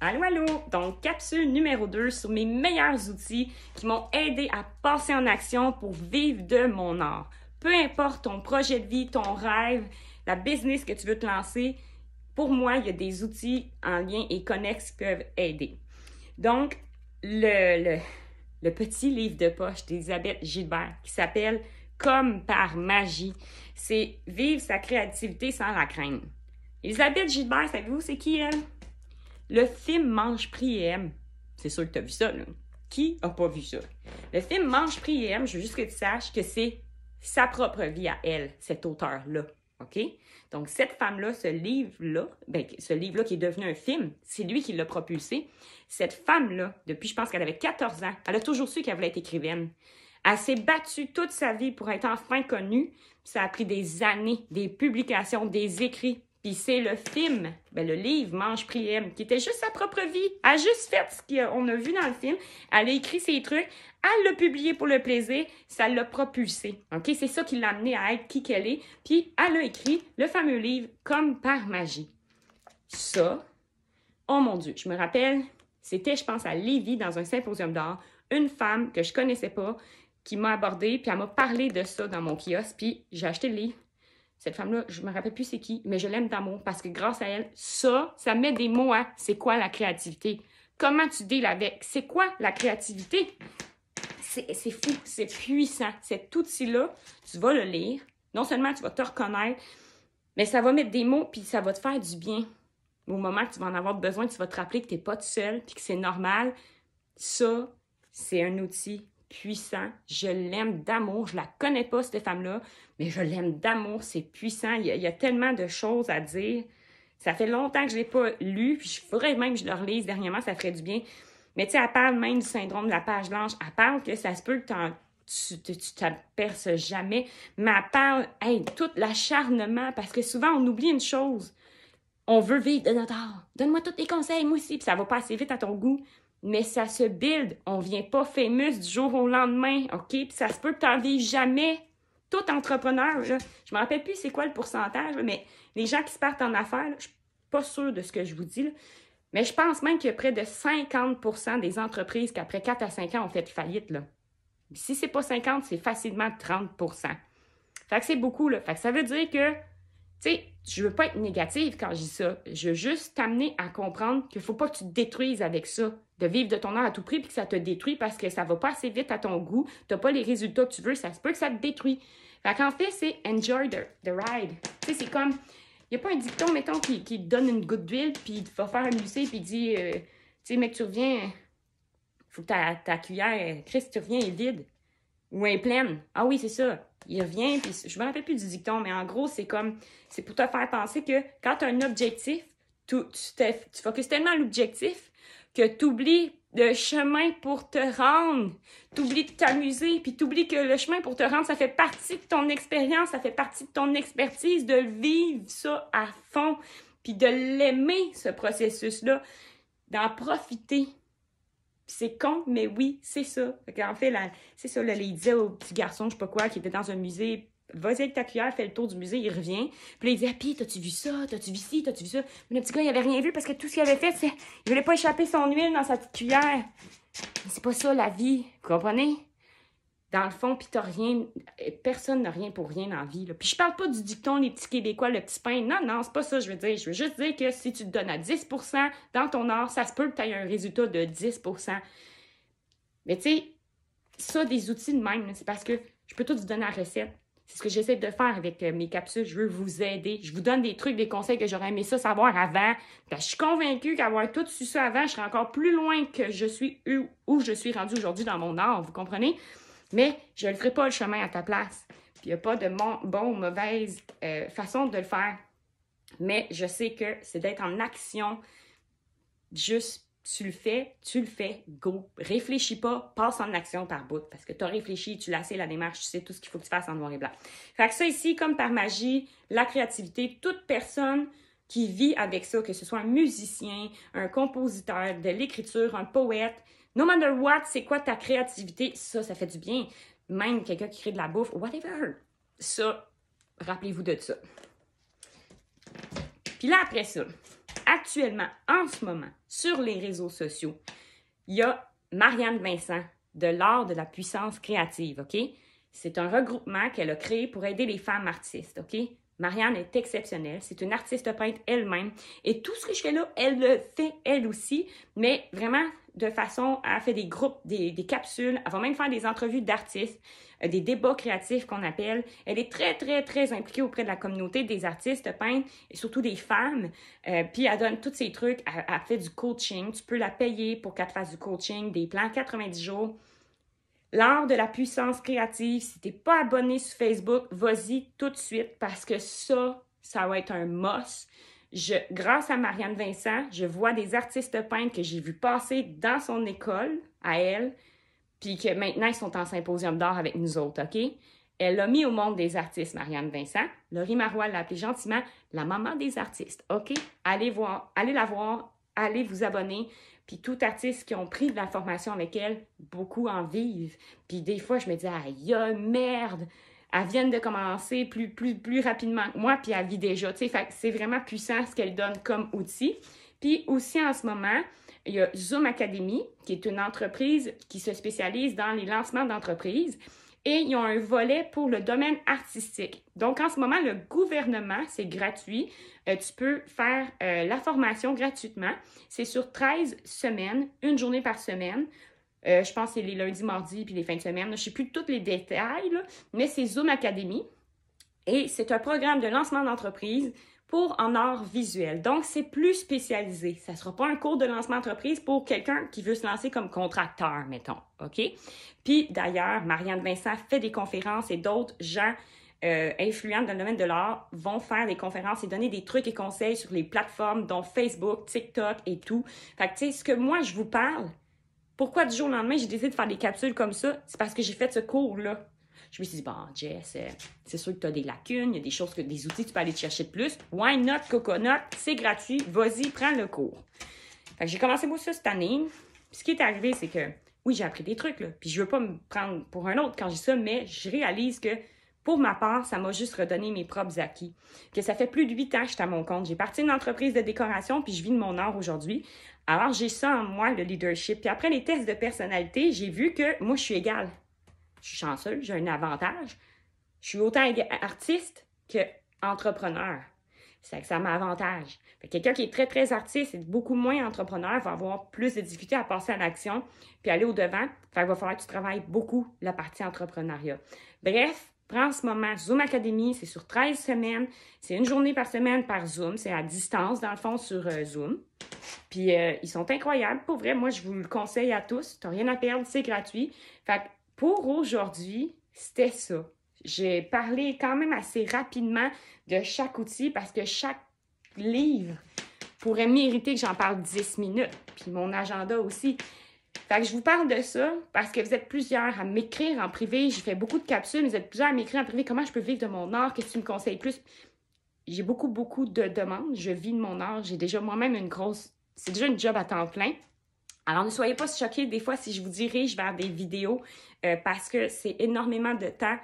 Allô, allô! Donc, capsule numéro 2 sur mes meilleurs outils qui m'ont aidé à passer en action pour vivre de mon art. Peu importe ton projet de vie, ton rêve, la business que tu veux te lancer, pour moi, il y a des outils en lien et connexes qui peuvent aider. Donc, le petit livre de poche d'Elisabeth Gilbert qui s'appelle « Comme par magie », c'est « Vivre sa créativité sans la craindre ». Elisabeth Gilbert, savez-vous c'est qui elle? Le film Mange, prie et aime. C'est sûr que tu as vu ça, là. Qui a pas vu ça? Le film Mange, prie et aime, je veux juste que tu saches que c'est sa propre vie à elle, cet auteur-là. OK? Donc, cette femme-là, ce livre-là qui est devenu un film, c'est lui qui l'a propulsé. Cette femme-là, depuis, je pense qu'elle avait 14 ans, elle a toujours su qu'elle voulait être écrivaine. Elle s'est battue toute sa vie pour être enfin connue. Ça a pris des années, des publications, des écrits. Puis c'est le film, le livre Mange, prie, aime, qui était juste sa propre vie. Elle a juste fait ce qu'on a vu dans le film. Elle a écrit ses trucs. Elle l'a publié pour le plaisir. Ça l'a propulsé. OK? C'est ça qui l'a amené à être qui qu'elle est. Puis elle a écrit le fameux livre Comme par magie. Ça, oh mon Dieu, je me rappelle, c'était, je pense, à Lévis, dans un symposium d'art, une femme que je connaissais pas, qui m'a abordée, puis elle m'a parlé de ça dans mon kiosque, puis j'ai acheté le livre. Cette femme-là, je me rappelle plus c'est qui, mais je l'aime d'amour parce que grâce à elle, ça met des mots à c'est quoi la créativité. Comment tu deals avec? C'est quoi la créativité? C'est fou, c'est puissant. Cet outil-là, tu vas le lire. Non seulement tu vas te reconnaître, mais ça va mettre des mots puis ça va te faire du bien. Au moment que tu vas en avoir besoin, tu vas te rappeler que tu n'es pas tout seul puis que c'est normal. Ça, c'est un outil puissant. Je l'aime d'amour. Je la connais pas, cette femme-là, mais je l'aime d'amour. C'est puissant. Il y a tellement de choses à dire. Ça fait longtemps que je l'ai pas lu, puis je ferais même que je le relise dernièrement, ça ferait du bien. Mais tu sais, elle parle même du syndrome de la page blanche. Elle parle que ça se peut que tu t'aperces jamais, mais elle parle, tout l'acharnement, parce que souvent, on oublie une chose. On veut vivre de notre art. Donne-moi tous tes conseils, moi aussi, puis ça va pas assez vite à ton goût. Mais ça se build. On vient pas famous du jour au lendemain, OK? Puis ça se peut que tu n'en vives jamais. Tout entrepreneur, là, je me rappelle plus c'est quoi le pourcentage, là, mais les gens qui se partent en affaires, là, je suis pas sûre de ce que je vous dis, là, mais je pense même qu'il y a près de 50% des entreprises qui, après 4 à 5 ans, ont fait faillite. Là. Si c'est pas 50, c'est facilement 30%. Fait que c'est beaucoup, là. Fait que ça veut dire que, tu sais, je veux pas être négative quand je dis ça. Je veux juste t'amener à comprendre qu'il faut pas que tu te détruises avec ça. De vivre de ton art à tout prix puis que ça te détruit parce que ça va pas assez vite à ton goût. T'as pas les résultats que tu veux, ça se peut que ça te détruit. Fait qu'en fait, c'est enjoy the ride. Tu sais, c'est comme, il n'y a pas un dicton, mettons, qui te donne une goutte d'huile puis il va faire un musée puis il dit, tu sais, mec, tu reviens, faut que ta cuillère, Chris, tu reviens, elle est vide. Ou elle est pleine. Ah oui, c'est ça. Il revient, puis je me rappelle plus du dicton, mais en gros, c'est comme, c'est pour te faire penser que quand tu as un objectif, tu focuses tellement à l'objectif que tu oublies le chemin pour te rendre. Tu oublies de t'amuser, puis tu oublies que le chemin pour te rendre, ça fait partie de ton expérience, ça fait partie de ton expertise, de vivre ça à fond, puis de l'aimer, ce processus-là, d'en profiter. C'est con, mais oui, c'est ça. En fait, c'est ça, là, il disait au petit garçon, je sais pas quoi, qui était dans un musée, vas-y avec ta cuillère, fais le tour du musée, il revient. Puis là, il dit, ah, pis, t'as-tu vu ça? T'as-tu vu ci? T'as-tu vu ça? Mais le petit gars, il avait rien vu parce que tout ce qu'il avait fait, c'est, il voulait pas échapper son huile dans sa petite cuillère. Mais c'est pas ça, la vie. Vous comprenez? Dans le fond, puis t'as rien, personne n'a rien pour rien dans la vie, là. Puis je parle pas du dicton, les petits Québécois, le petit pain. Non, non, c'est pas ça, je veux dire. Je veux juste dire que si tu te donnes à 10% dans ton art, ça se peut que tu aies un résultat de 10%. Mais tu sais, ça, des outils de même, c'est parce que je peux tout vous donner la recette. C'est ce que j'essaie de faire avec mes capsules. Je veux vous aider. Je vous donne des trucs, des conseils que j'aurais aimé ça savoir avant. Je suis convaincue qu'avoir tout su ça avant, je serais encore plus loin que je suis où je suis rendue aujourd'hui dans mon art. Vous comprenez? Mais je ne ferai pas le chemin à ta place. Puis il n'y a pas de bonne ou mauvaise façon de le faire. Mais je sais que c'est d'être en action. Juste, tu le fais, go. Réfléchis pas, passe en action par bout. Parce que tu as réfléchi, tu l'as assez la démarche, tu sais tout ce qu'il faut que tu fasses en noir et blanc. Fait que ça ici, comme par magie, la créativité, toute personne qui vit avec ça, que ce soit un musicien, un compositeur, de l'écriture, un poète, no matter what, c'est quoi ta créativité? Ça fait du bien. Même quelqu'un qui crée de la bouffe, whatever. Ça, rappelez-vous de ça. Puis là, après ça, actuellement, en ce moment, sur les réseaux sociaux, il y a Marianne Vincent de l'art de la puissance créative, OK? C'est un regroupement qu'elle a créé pour aider les femmes artistes, OK? Marianne est exceptionnelle, c'est une artiste peintre elle-même. Et tout ce que je fais là, elle le fait elle aussi, mais vraiment de façon, elle fait des groupes, des capsules, elle va même faire des entrevues d'artistes, des débats créatifs qu'on appelle. Elle est très, très, très impliquée auprès de la communauté des artistes peintres et surtout des femmes. Puis elle donne tous ces trucs, elle fait du coaching, tu peux la payer pour qu'elle te fasse du coaching, des plans 90 jours. L'art de la puissance créative, si t'es pas abonné sur Facebook, vas-y tout de suite parce que ça va être un must. Grâce à Marianne Vincent, je vois des artistes peintres que j'ai vu passer dans son école, à elle, puis que maintenant, ils sont en symposium d'art avec nous autres, OK? Elle l'a mis au monde des artistes, Marianne Vincent. Laurie Marois l'a appelée gentiment la maman des artistes, OK? Allez la voir, allez vous abonner. Puis tout artiste qui ont pris de la formation avec elle, beaucoup en vivent. Puis des fois, je me dis, aïe, merde! Elles viennent de commencer plus rapidement que moi, puis elle vit déjà. Tu sais, c'est vraiment puissant ce qu'elle donne comme outil. Puis aussi en ce moment, il y a Zoom Academy, qui est une entreprise qui se spécialise dans les lancements d'entreprises. Et ils ont un volet pour le domaine artistique. Donc, en ce moment, le gouvernement, c'est gratuit. Tu peux faire la formation gratuitement. C'est sur 13 semaines, une journée par semaine. Je pense que c'est les lundis, mardis, puis les fins de semaine. Je ne sais plus tous les détails, là, mais c'est Zoom Academy. Et c'est un programme de lancement d'entreprise pour en art visuel. Donc, c'est plus spécialisé. Ça ne sera pas un cours de lancement d'entreprise pour quelqu'un qui veut se lancer comme contracteur, mettons. OK? Puis, d'ailleurs, Marianne Vincent fait des conférences et d'autres gens influents dans le domaine de l'art vont faire des conférences et donner des trucs et conseils sur les plateformes, dont Facebook, TikTok et tout. Fait que, tu sais, ce que moi, je vous parle, pourquoi du jour au lendemain, j'ai décidé de faire des capsules comme ça? C'est parce que j'ai fait ce cours-là. Je me suis dit, bon, Jess, c'est sûr que tu as des lacunes, il y a des choses, des outils que tu peux aller te chercher de plus. Why not, Coconut? C'est gratuit, vas-y, prends le cours. Fait que j'ai commencé moi ça cette année. Puis ce qui est arrivé, c'est que, oui, j'ai appris des trucs, là. Puis je veux pas me prendre pour un autre quand je dis ça, mais je réalise que, pour ma part, ça m'a juste redonné mes propres acquis. Que ça fait plus de 8 ans que je suis à mon compte. J'ai parti d'une entreprise de décoration, puis je vis de mon art aujourd'hui. Alors, j'ai ça en moi, le leadership. Puis après les tests de personnalité, j'ai vu que moi, je suis égale. Je suis chanceuse, j'ai un avantage. Je suis autant artiste qu'entrepreneur. C'est que ça m'avantage. Quelqu'un qui est très, très artiste et beaucoup moins entrepreneur va avoir plus de difficultés à passer à l'action puis aller au-devant. Il va falloir que tu travailles beaucoup la partie entrepreneuriat. Bref, prends en ce moment Zoom Academy, c'est sur 13 semaines. C'est une journée par semaine par Zoom. C'est à distance, dans le fond, sur Zoom. Puis ils sont incroyables. Pour vrai, moi, je vous le conseille à tous. Tu n'as rien à perdre, c'est gratuit. Fait que pour aujourd'hui, c'était ça. J'ai parlé quand même assez rapidement de chaque outil parce que chaque livre pourrait mériter que j'en parle 10 minutes. Puis mon agenda aussi. Fait que je vous parle de ça parce que vous êtes plusieurs à m'écrire en privé. J'ai fait beaucoup de capsules, mais vous êtes plusieurs à m'écrire en privé. Comment je peux vivre de mon art? Qu'est-ce que tu me conseilles plus? J'ai beaucoup de demandes. Je vis de mon art. J'ai déjà moi-même c'est déjà une job à temps plein. Alors, ne soyez pas choqués des fois si je vous dirige vers des vidéos parce que c'est énormément de temps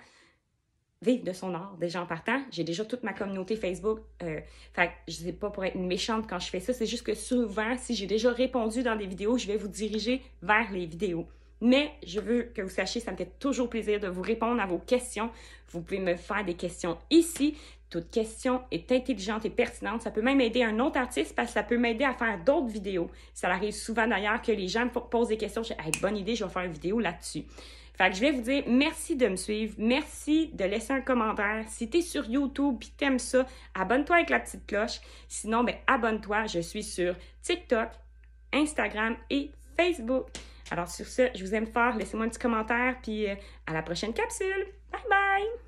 vivre de son art, déjà en partant. J'ai déjà toute ma communauté Facebook. Fait que je sais pas pour être méchante quand je fais ça, c'est juste que souvent, si j'ai déjà répondu dans des vidéos, je vais vous diriger vers les vidéos. Mais je veux que vous sachiez, ça me fait toujours plaisir de vous répondre à vos questions. Vous pouvez me faire des questions ici. Toute question est intelligente et pertinente. Ça peut même aider un autre artiste parce que ça peut m'aider à faire d'autres vidéos. Ça arrive souvent d'ailleurs que les gens me posent des questions. Je dis, hey, bonne idée, je vais faire une vidéo là-dessus. Fait que je vais vous dire merci de me suivre. Merci de laisser un commentaire. Si tu es sur YouTube et tu aimes ça, abonne-toi avec la petite cloche. Sinon, abonne-toi. Je suis sur TikTok, Instagram et Facebook. Alors sur ce, je vous aime fort. Laissez-moi un petit commentaire puis à la prochaine capsule. Bye bye!